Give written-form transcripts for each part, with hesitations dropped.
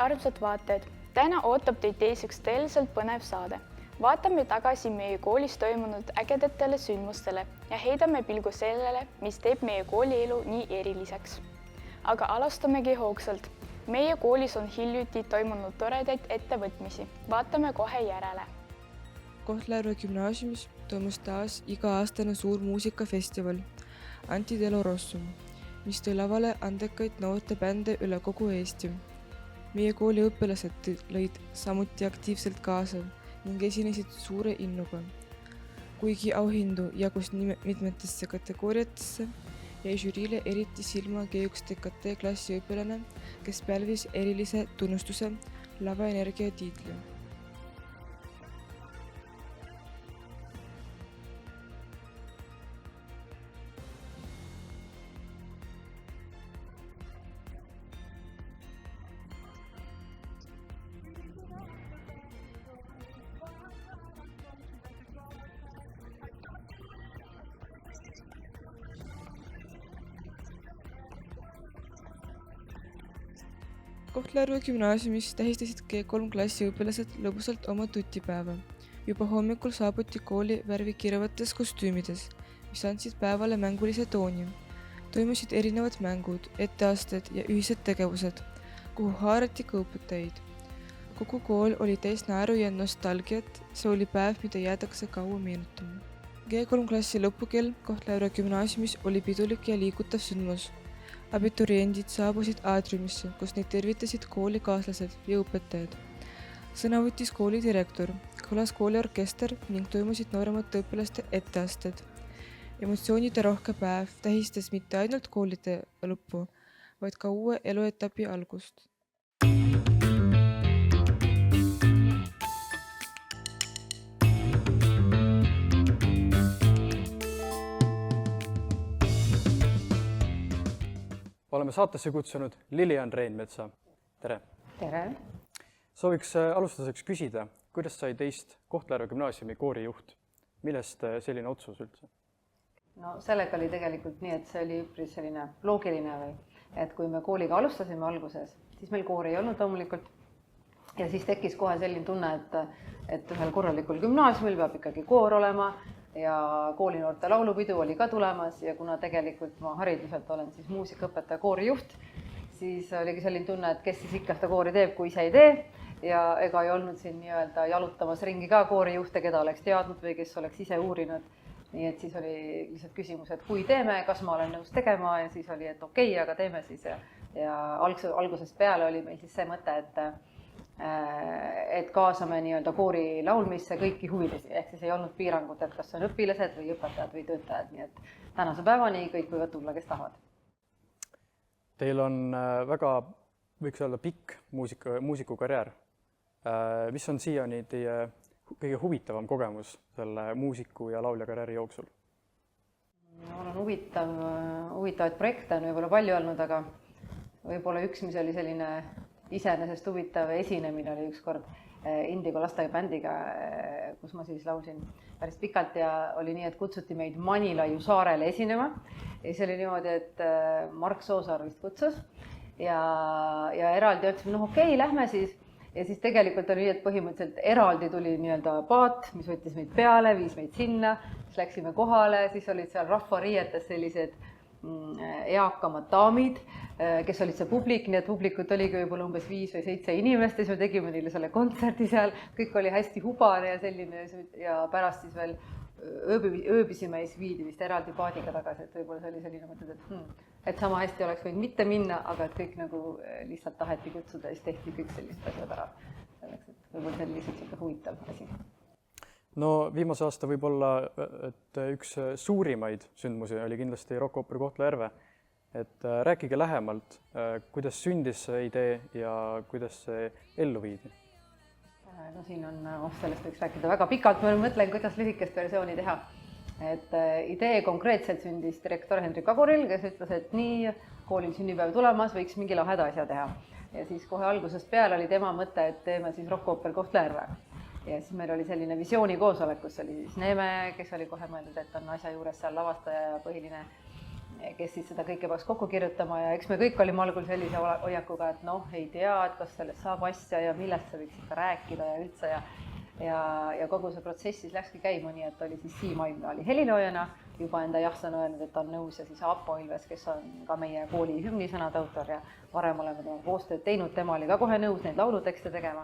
armsad vaatajad! Täna ootab teid teiseks tõeliselt põnev saade. Vaatame tagasi meie koolis toimunud ägedatele sündmustele ja heidame pilgu sellele, mis teeb meie koolielu nii eriliseks. Aga alustamegi hoogsalt. Meie koolis on hiljuti toimunud toredaid ettevõtmisi. Vaatame kohe järele. Kohtla-Järve gümnaasiumis toimus taas iga-aastane suur muusikafestival Anti Delo Rossum, mis tõi lavale andekaid noorte bände üle kogu Eesti. Meie kooli õpilased lõid samuti aktiivselt kaasa ning esinesid suure innuga. Kuigi auhindu jagus mitmetesse kategooriatesse, jäi žüriile eriti silma G1TKT klassi õpilane, kes pälvis erilise tunnustuse Lavaenergia tiitli. Kohtla-Järve gümnaasiumis tähistasid G3 klassi õpilased lõbusalt oma tutipäeva. Juba hommikul saabuti kooli värvikirjavates kostüümides, mis andsid päevale mängulise tooni. Toimusid erinevad mängud, etteasted ja ühised tegevused, kuhu haarati ka õpetajaid. Kogu kool oli täis naeru ja nostalgiat, see oli päev, mida jäädakse kaua meenutama. G3 klassi lõpukell Kohtla-Järve gümnaasiumis oli pidulik ja liigutav sündmus. Abituriendid saabusid aatriumisse, kus neid tervitasid koolikaaslased ja õpetajad. Sõna võttis kooli direktor, kõlas kooli orkester ning toimusid nooremate õpilaste etteasted. Emotsioonide rohke päev tähistas mitte ainult koolide lõppu, vaid ka uue eluetapi algust. Oleme saatesse kutsunud Lilian Reinmetsa. Tere! Tere! Sooviks alustuseks küsida, kuidas sai teist Kohtla-Järve gümnaasiumi koorijuht? Millest selline otsus üldse? No sellega oli tegelikult nii, et see oli üpris selline loogiline või, et kui me kooliga alustasime alguses, siis meil koori ei olnud loomulikult ja siis tekkis kohe selline tunne, et ühel korralikul gümnaasiumil peab ikkagi koor olema ja koolinoorte laulupidu oli ka tulemas ja kuna tegelikult ma hariduselt olen siis muusikaõpetaja koorijuht, siis oligi selline tunne, et kes siis ikka seda koori teeb, kui ise ei tee ja ega ei olnud siin nii-öelda jalutamas ringi ka koorijuhte, keda oleks teadnud või kes oleks ise uurinud. Nii et siis oli lihtsalt küsimus, et kui teeme, kas ma olen nõus tegema ja siis oli, et okei, aga teeme siis ja algusest peale oli meil siis see mõte, et kaasame nii-öelda koori laulmisse kõiki huvilisi, ehk siis ei olnud piirangut, et kas on õpilased või õpetajad või töötajad, nii et tänase päevani kõik võivad tulla, kes tahavad. Teil on väga, võiks olla pikk muusikukarjäär. Mis on siiani teie kõige huvitavam kogemus selle muusiku ja lauljakarjääri jooksul? Olen huvitavaid projekte on võib-olla palju olnud, aga võib-olla üks, mis oli selline iseenesest huvitav esinemine oli ükskord Indigo lasteaiabändiga, kus ma siis laulsin päris pikalt ja oli nii, et kutsuti meid Manilaiu saarele esinema. Ja see oli niimoodi, et Mark Soosaar vist kutsus ja eraldi otsime, okei, lähme siis. Ja siis tegelikult oli nii, et põhimõtteliselt eraldi tuli nii-öelda paat, mis võttis meid peale, viis meid sinna, siis läksime kohale, siis olid seal rahvariietes sellised eakamad daamid, kes olid see publik, nii et publikut oligi võib-olla umbes 5 või 7 inimest ja siis me tegime neile selle kontserdi seal, kõik oli hästi hubane ja selline ja pärast siis veel ööbisime ja siis viidi vist eraldi paadiga tagasi, et võib-olla see oli selline mõtled, et sama hästi oleks võinud mitte minna, aga et kõik nagu lihtsalt taheti kutsuda ja siis tehti kõik sellist asjad ära. Selleks, et võib-olla see oli lihtsalt huvitav asi. No viimase aasta võib olla, et üks suurimaid sündmusi oli kindlasti Rock Opera Kohtla-Järve. Et rääkige lähemalt, kuidas sündis see idee ja kuidas see ellu viidi? No siin on, sellest võiks rääkida väga pikalt, ma mõtlen, kuidas lühikest versiooni teha. Et idee konkreetselt sündis direktor Hendrik Aguril, kes ütles, et nii koolil sünnipäev tulemas, võiks mingi laheda asja teha. Ja siis kohe algusest peale oli tema mõte, et teeme siis Rock Opera Kohtla-Järve. Ja siis meil oli selline visiooni koosolek, kus oli siis Neeme, kes oli kohe mõeldud, et on asja juures seal lavastaja ja põhiline kes siis seda kõike peaks kokku kirjutama ja eks me kõik olime algul sellise hoiakuga, et noh, ei tea, et kas sellest saab asja ja millest sa võiks ikka rääkida ja üldse ja kogu see protsess siis läkski käima nii, et oli siis Siim Aimla oli heliloojana, juba enda jah-sõna öelnud, et ta on nõus ja siis Aapo Ilves, kes on ka meie kooli hümnisõnade autor ja varem oleme temaga koostööd teinud, tema oli ka kohe nõus neid laulutekste tegema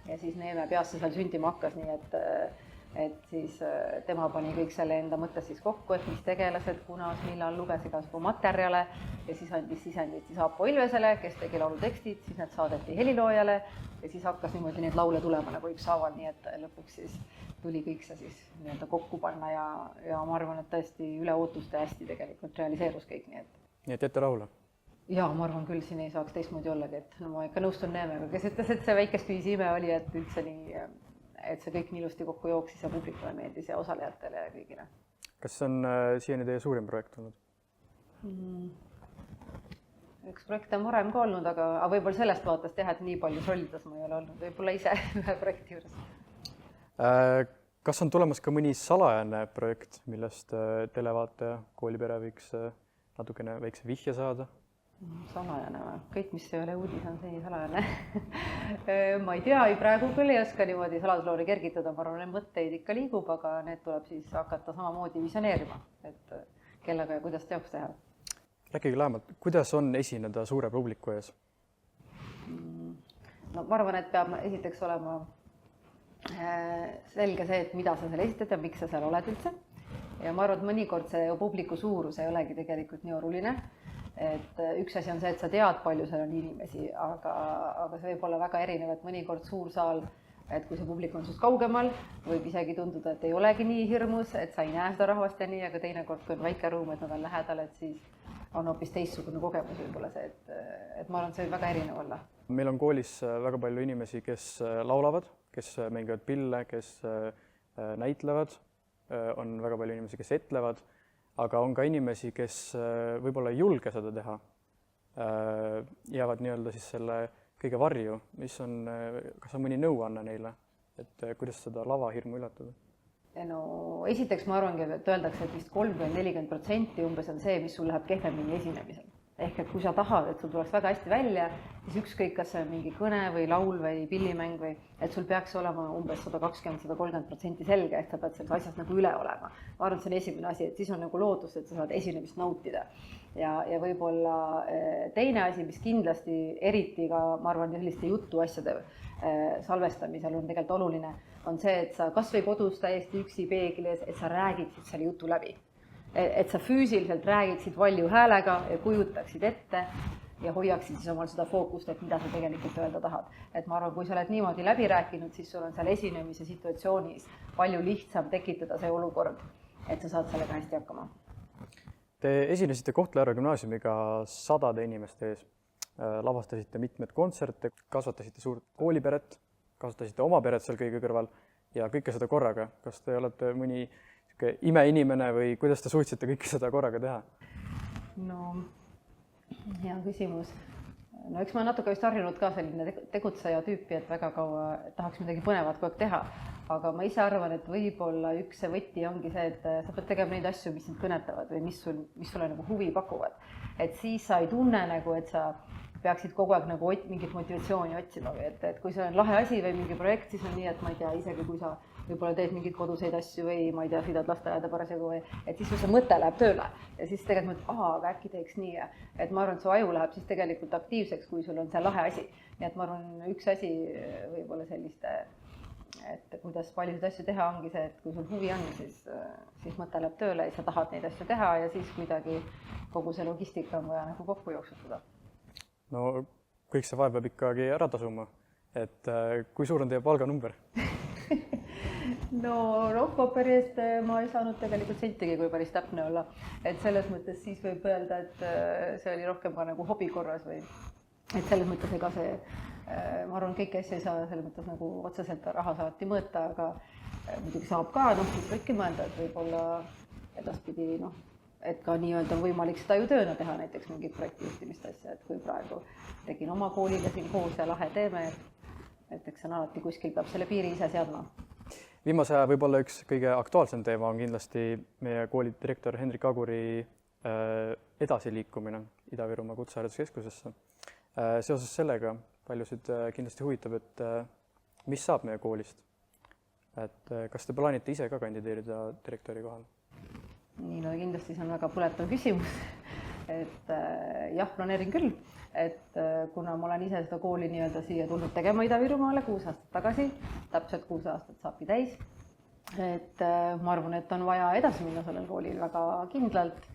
ja siis Neeme peast see seal sündima hakkas, nii et siis tema pani kõik selle enda mõttes siis kokku, et mis tegelased, kunas, millal luges igasugu materjale ja siis andis sisendit siis Aapo Ilvesele, kes tegi laulutekstid, siis need saadeti heliloojale ja siis hakkas niimoodi neid laule tulema nagu ükshaaval, nii et lõpuks siis tuli kõik see siis nii-öelda kokku panna ja ma arvan, et tõesti üle ootuste hästi tegelikult realiseerus kõik, nii et. Nii et ette rahule? Jaa, ma arvan küll, siin ei saaks teistmoodi ollagi, et no ma ikka nõustun Neemega, kes ütles, et see väikestviisi ime oli, et üldse nii, et see kõik nii ilusti kokku jooksis ja publikule meeldis ja osalejatele ja kõigile. Kas see on siiani teie suurim projekt olnud? Üks projekte on varem ka olnud, aga võib-olla sellest vaatast jah, et nii palju rollides ma ei ole olnud, võib-olla ise ühe projekti juures. Kas on tulemas ka mõni salajane projekt, millest televaataja, koolipere võiks natukene väikse vihje saada? Salajane või? Kõik, mis ei ole uudis, on see salajane. Ma ei tea, praegu küll ei oska niimoodi saladusloori kergitada, ma arvan, et mõtteid ikka liigub, aga need tuleb siis hakata samamoodi visioneerima, et kellega ja kuidas teoks teha. Rääkige lähemalt, kuidas on esineda suure publiku ees? No ma arvan, et peab esiteks olema selge see, et mida sa seal esitad ja miks sa seal oled üldse. Ja ma arvan, et mõnikord see publiku suurus ei olegi tegelikult nii oluline. Et üks asi on see, et sa tead, palju seal on inimesi, aga see võib olla väga erinev, et mõnikord suur saal, et kui see publik on sust kaugemal, võib isegi tunduda, et ei olegi nii hirmus, et sa ei näe seda rahvast ja nii, aga teinekord, kui on väike ruum, et nad on lähedal, et siis on hoopis teistsugune kogemus võib-olla see, et ma arvan, et see võib väga erinev olla. Meil on koolis väga palju inimesi, kes laulavad, kes mängivad pille, kes näitlevad, on väga palju inimesi, kes etlevad, aga on ka inimesi, kes võib-olla ei julge seda teha, jäävad nii-öelda siis selle kõige varju, mis on, kas on mõni nõuanne neile, et kuidas seda lavahirmu ületada? No esiteks ma arvangi, et öeldakse, et vist 30-40% umbes on see, mis sul läheb kehvemini esinemisel. Ehk et kui sa tahad, et sul tuleks väga hästi välja, siis ükskõik, kas see on mingi kõne või laul või pillimäng või et sul peaks olema umbes 120-130% selge, et sa pead selles asjas nagu üle olema. Ma arvan, et see on esimene asi, et siis on nagu loodus, et sa saad esinemist nautida. Ja võib-olla teine asi, mis kindlasti eriti ka, ma arvan, selliste jutuasjade salvestamisel on tegelikult oluline, on see, et sa kas või kodus täiesti üksi peeglis, et sa räägiksid selle jutu läbi. Et sa füüsiliselt räägiksid valju häälega ja kujutaksid ette ja hoiaksid siis omal seda fookust, et mida sa tegelikult öelda tahad. Et ma arvan, kui sa oled niimoodi läbi rääkinud, siis sul on seal esinemise situatsioonis palju lihtsam tekitada see olukord, et sa saad sellega hästi hakkama. Te esinesite Kohtla-Järve gümnaasiumiga 100 inimeste ees, lavastasite mitmed kontserte, kasvatasite suurt kooliperet, kasvatasite oma peret seal kõige kõrval ja kõike seda korraga. Kas te olete mõni imeinimene või kuidas te suutsite kõike seda korraga teha? No, hea küsimus. No eks ma natuke vist harjunud ka selline tegutseja tüüpi, et väga kaua tahaks midagi põnevat kogu aeg teha. Aga ma ise arvan, et võib-olla üks see võti ongi see, et sa pead tegema neid asju, mis sind kõnetavad või mis sulle nagu huvi pakuvad. Et siis sa ei tunne nagu, et sa peaksid kogu aeg nagu mingit motivatsiooni otsima või et kui see on lahe asi või mingi projekt, siis on nii, et ma ei tea, isegi kui sa võib-olla teed mingeid koduseid asju või ma ei tea, sõidad lasteaeda parasjagu või et siis see mõte läheb tööle ja siis tegelikult mõtled, aga äkki teeks nii ja et ma arvan, et su aju läheb siis tegelikult aktiivseks, kui sul on see lahe asi. Nii et ma arvan, üks asi võib-olla selliste, et kuidas paljusid asju teha ongi see, et kui sul huvi on, siis mõte läheb tööle ja sa tahad neid asju teha ja siis kuidagi kogu see logistika on vaja nagu kokku jooksutada. No kõik see vaev peab ikkagi ära tasuma, et kui suur on teie palganumber? No rock-operi eest ma ei saanud tegelikult sentigi, kui päris täpne olla. Et selles mõttes siis võib öelda, et see oli rohkem ka nagu hobi korras või et selles mõttes ega see, ma arvan, kõiki asju ei saa selles mõttes nagu otseselt raha saati mõõta, aga muidugi saab ka, siis võidki mõelda, et võib-olla edaspidi, et ka nii-öelda on võimalik seda ju tööna teha, näiteks mingit projektijuhtimist asja, et kui praegu tegin oma kooliga siin koos ja lahe teeme, et eks on alati kuskil peab selle piiri ise seadma. Viimase aja võib-olla üks kõige aktuaalsem teema on kindlasti meie kooli direktor Hendrik Aguri edasiliikumine Ida-Virumaa Kutsehariduskeskusesse. Seoses sellega paljusid kindlasti huvitab, et mis saab meie koolist? Et kas te plaanite ise ka kandideerida direktori kohale? Nii, no kindlasti see on väga põletav küsimus. Et jah, planeerin küll, et kuna ma olen ise seda kooli nii-öelda siia tulnud tegema Ida-Virumaale 6 aastat tagasi, täpselt 6 aastat saabki täis, et ma arvan, et on vaja edasi minna sellel koolil väga kindlalt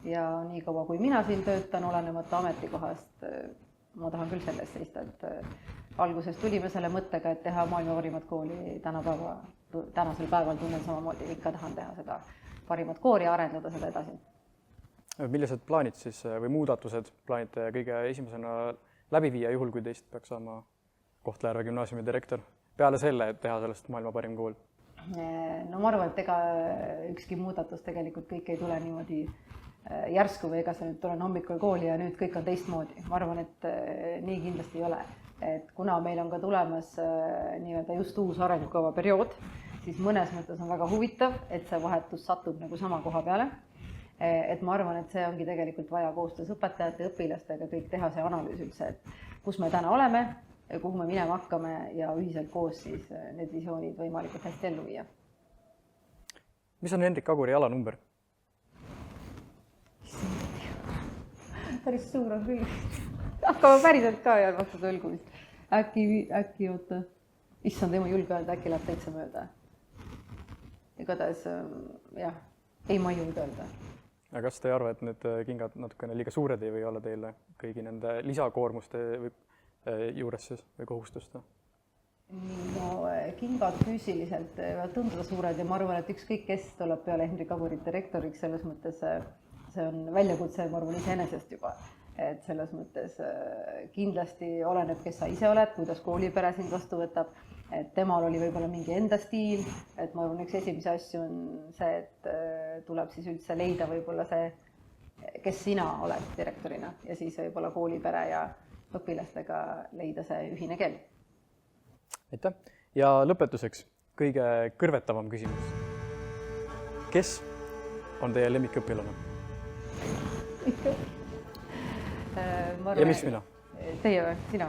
ja nii kaua, kui mina siin töötan, olenemata ametikohast, ma tahan küll selles seista, et alguses tulime selle mõttega, et teha maailma parimat kooli tänasel päeval tunnen samamoodi, ikka tahan teha seda parimat kooli ja arendada seda edasi. Millised plaanid siis või muudatused plaanite kõige esimesena läbi viia juhul, kui teist peaks saama Kohtla-Järve gümnaasiumi direktor? Peale selle, et teha sellest maailma parim kool? No ma arvan, et ega ükski muudatus tegelikult kõik ei tule niimoodi järsku või ega see nüüd tulen hommikul kooli ja nüüd kõik on teistmoodi. Ma arvan, et nii kindlasti ei ole. Et kuna meil on ka tulemas nii-öelda just uus arengukava periood, siis mõnes mõttes on väga huvitav, et see vahetus satub nagu sama koha peale. Et ma arvan, et see ongi tegelikult vaja koostöös õpetajate ja õpilastega kõik teha see analüüs üldse, et kus me täna oleme, kuhu me minema hakkame ja ühiselt koos siis need visioonid võimalikult hästi ellu viia. Mis on Hendrik Aguri jalanumber? Päris suur on küll. Hakkame päriselt ka ja vastada õlgumist. Äkki oota. Issand, ei ma julge öelda, äkki läheb täitsa mööda. Igatahes, jah, ei ma ei julge öelda. Aga kas te ei arva, et need kingad natukene liiga suured ei või olla teile kõigi nende lisakoormuste juures siis või kohustuste? No kingad füüsiliselt võivad tunduda suured ja ma arvan, et ükskõik kes tuleb peale Hendrik Agurit direktoriks, selles mõttes see on väljakutse, ma arvan, iseenesest juba. Et selles mõttes kindlasti oleneb, kes sa ise oled, kuidas koolipere sind vastu võtab, et temal oli võib-olla mingi enda stiil, et ma arvan, üks esimese asju on see, et tuleb siis üldse leida võib-olla see, kes sina oled direktorina ja siis võib-olla koolipere ja õpilastega leida see ühine keel. Aitäh! Ja lõpetuseks kõige kõrvetavam küsimus. Kes on teie lemmikõpilane? Ja mis mina? Teie või? Sina?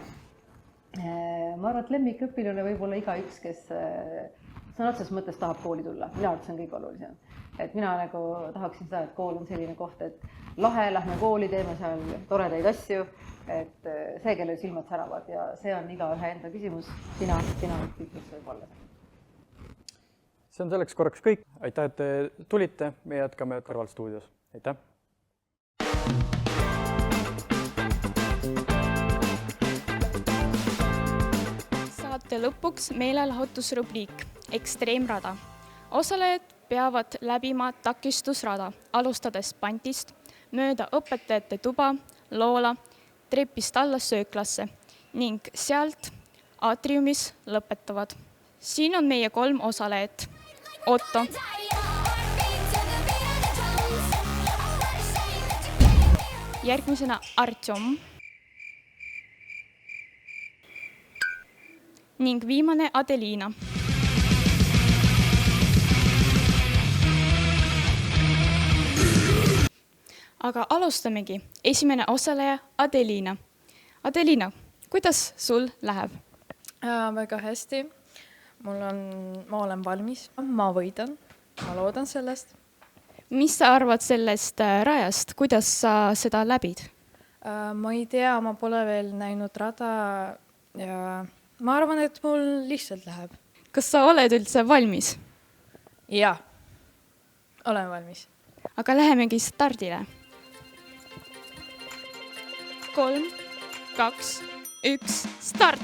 Ma arvan, et lemmikõpilane võib-olla igaüks, kes sõna otseses mõttes tahab kooli tulla. Mina arvan, et see on kõige olulisem. Et mina nagu tahaksin seda, et kool on selline koht, et lahe, lähme kooli, teeme seal toredaid asju, et see, kellel silmad säravad ja see on igaühe enda küsimus. Sina üks võib olla. See on selleks korraks kõik. Aitäh, et te tulite. Me jätkame kõrvalstuudios. Aitäh! Saate lõpuks meelelahutusrubriik Ekstreemrada. Osalejad peavad läbima takistusrada, alustades pantist, mööda õpetajate tuba, loola, trepist alla sööklasse ning sealt aatriumis lõpetavad. Siin on meie 3 osalejat. Otto, järgmisena Artjom ning viimane Adeliina. Aga alustamegi. Esimene osaleja Adeliina. Adeliina, kuidas sul läheb? Väga hästi. Ma olen valmis. Ma võidan. Ma loodan sellest. Mis sa arvad sellest rajast? Kuidas sa seda läbid? Ma ei tea, ma pole veel näinud rada ja ma arvan, et mul lihtsalt läheb. Kas sa oled üldse valmis? Jaa, olen valmis. Aga lähemegi stardile. 3, 2, 1, start!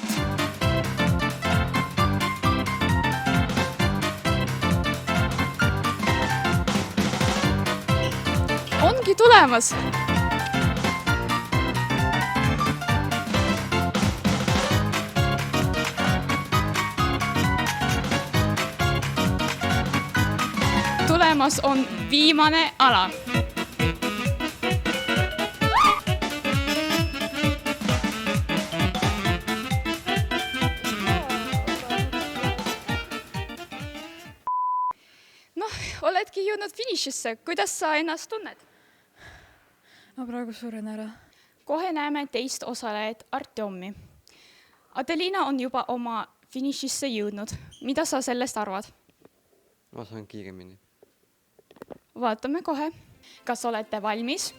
Ongi tulemas! Tulemas on viimane ala. Oledki jõudnud finišisse. Kuidas sa ennast tunned? ma praegu suren ära. Kohe näeme teist osalejat Artjomi. Adelina on juba oma finišisse jõudnud. Mida sa sellest arvad? Ma saan kiiremini. Vaatame kohe. Kas olete valmis?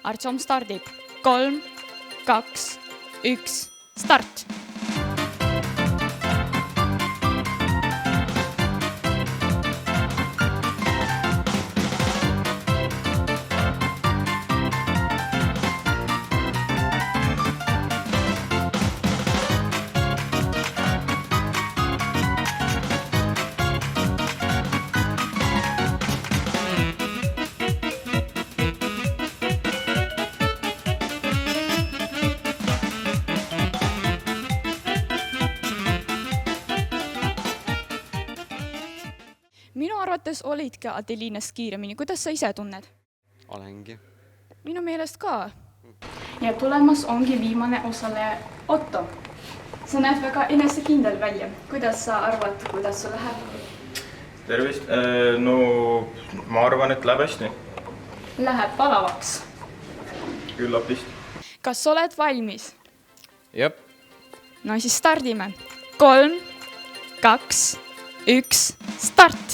Artjom stardib. 3, 2, 1, start! Minu arvates olidki Adelinast kiiremini. Kuidas sa ise tunned? Olengi. Minu meelest ka. Ja tulemas ongi viimane osaleja Otto. Sa näed väga enesekindel välja. Kuidas sa arvad, kuidas sul läheb? Tervist. No ma arvan, et läheb hästi. Läheb palavaks. Küllap vist. Kas oled valmis? Jep. No siis stardime. 3, 2, 1, start!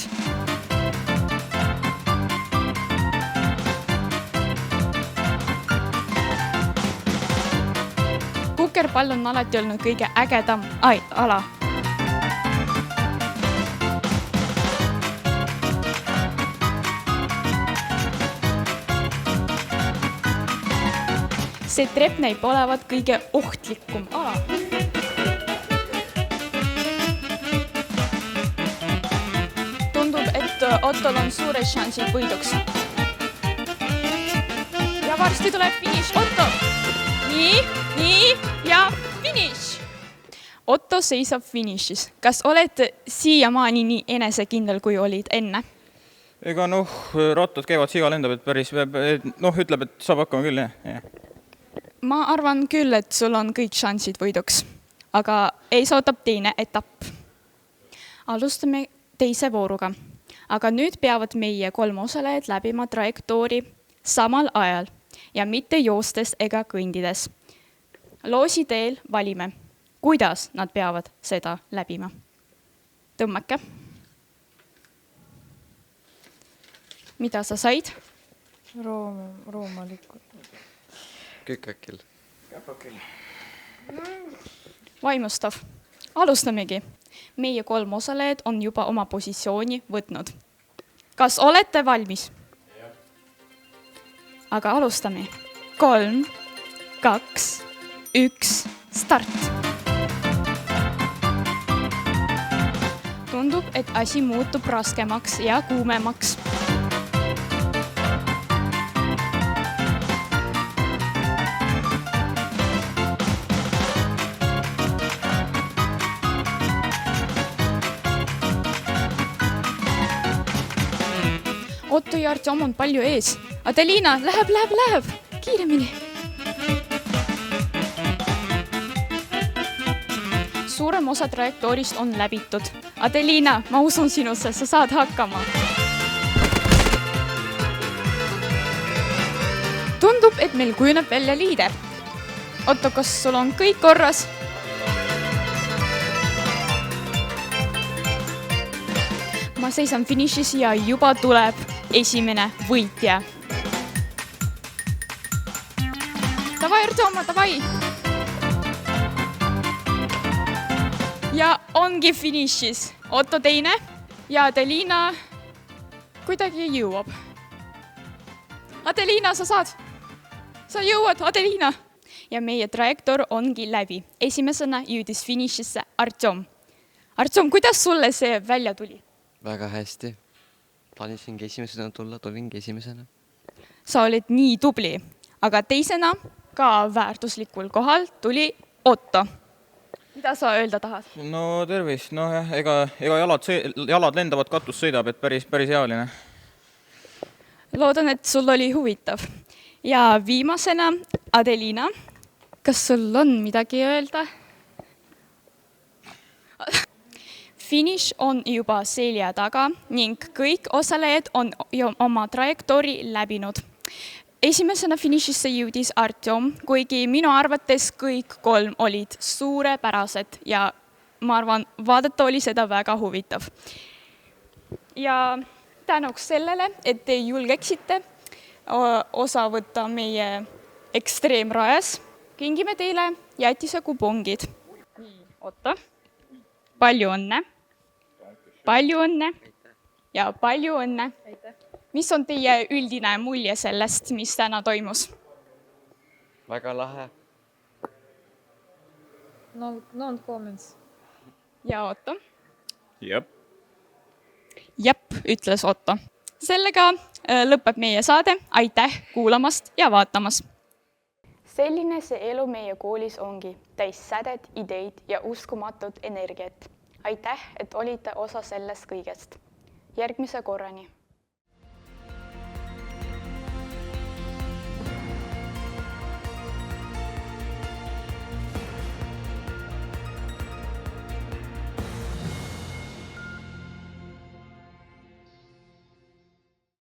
Kukerpall on alati olnud kõige ägedam ala. See trepp näib olevat kõige ohtlikum ala. Tundub, et Ottol on suure šansid võiduks. Ja varsti tuleb finiš. Otto! Nii ja finiš! Otto seisab finišis. Kas oled siiamaani nii enesekindel, kui olid enne? Ega rattad käivad, siga lendab, et päris, ütleb, et saab hakkama küll, jah. Ma arvan küll, et sul on kõik šansid võiduks, aga ees ootab teine etapp. Alustame teise vooruga, aga nüüd peavad meie 3 osalejad läbima trajektoori samal ajal ja mitte joostes ega kõndides. Loosi teel valime, kuidas nad peavad seda läbima. Tõmmake. Mida sa said? Roomalikud. Kükäkil. Vaimustav. Alustamegi. Meie 3 osalejad on juba oma positsiooni võtnud. Kas olete valmis? Aga alustame. 3, 2, 1, start! Tundub, et asi muutub raskemaks ja kuumemaks. Otto ja Artjom on palju ees. Adelina, läheb! Kiiremini! Suurem osa trajektoorist on läbitud. Adelina, ma usun sinusse, sa saad hakkama. Tundub, et meil kujuneb välja liider. Otto, kas sul on kõik korras? Ma seisan finišis ja juba tuleb esimene võitja. Davai, Artjom, davai! Ja ongi finišis. Otto teine ja Adelina kuidagi jõuab. Adelina, sa saad! Sa jõuad, Adelina! Ja meie trajektoor ongi läbi. Esimesena jõudis finišisse Artjom. Artjom, kuidas sulle see välja tuli? Väga hästi. Plaanisingi esimesena tulla, tulingi esimesena. Sa olid nii tubli, aga teisena ka väärtuslikul kohal tuli Otto. Mida sa öelda tahad? No tervist, ega jalad lendavad, katus sõidab, et päris healine. Loodan, et sul oli huvitav. Ja viimasena Adelina, kas sul on midagi öelda? Finiš on juba selja taga ning kõik osalejad on oma trajektoori läbinud. esimesena finišisse jõudis Artjom, kuigi minu arvates kõik 3 olid suurepärased ja ma arvan, vaadata oli seda väga huvitav. Ja tänuks sellele, et te julgeksite osa võtta meie ekstreemrajas, kingime teile jäätise kupongid. Otto, palju õnne! Palju õnne ja palju õnne! Mis on teie üldine mulje sellest, mis täna toimus? väga lahe. No comments. Ja Otto? Jep. Jep, ütles Otto. Sellega lõpeb meie saade. Aitäh kuulamast ja vaatamas! Selline see elu meie koolis ongi, täis säded, ideid ja uskumatut energiat. Aitäh, et olite osa sellest kõigest. Järgmise korrani!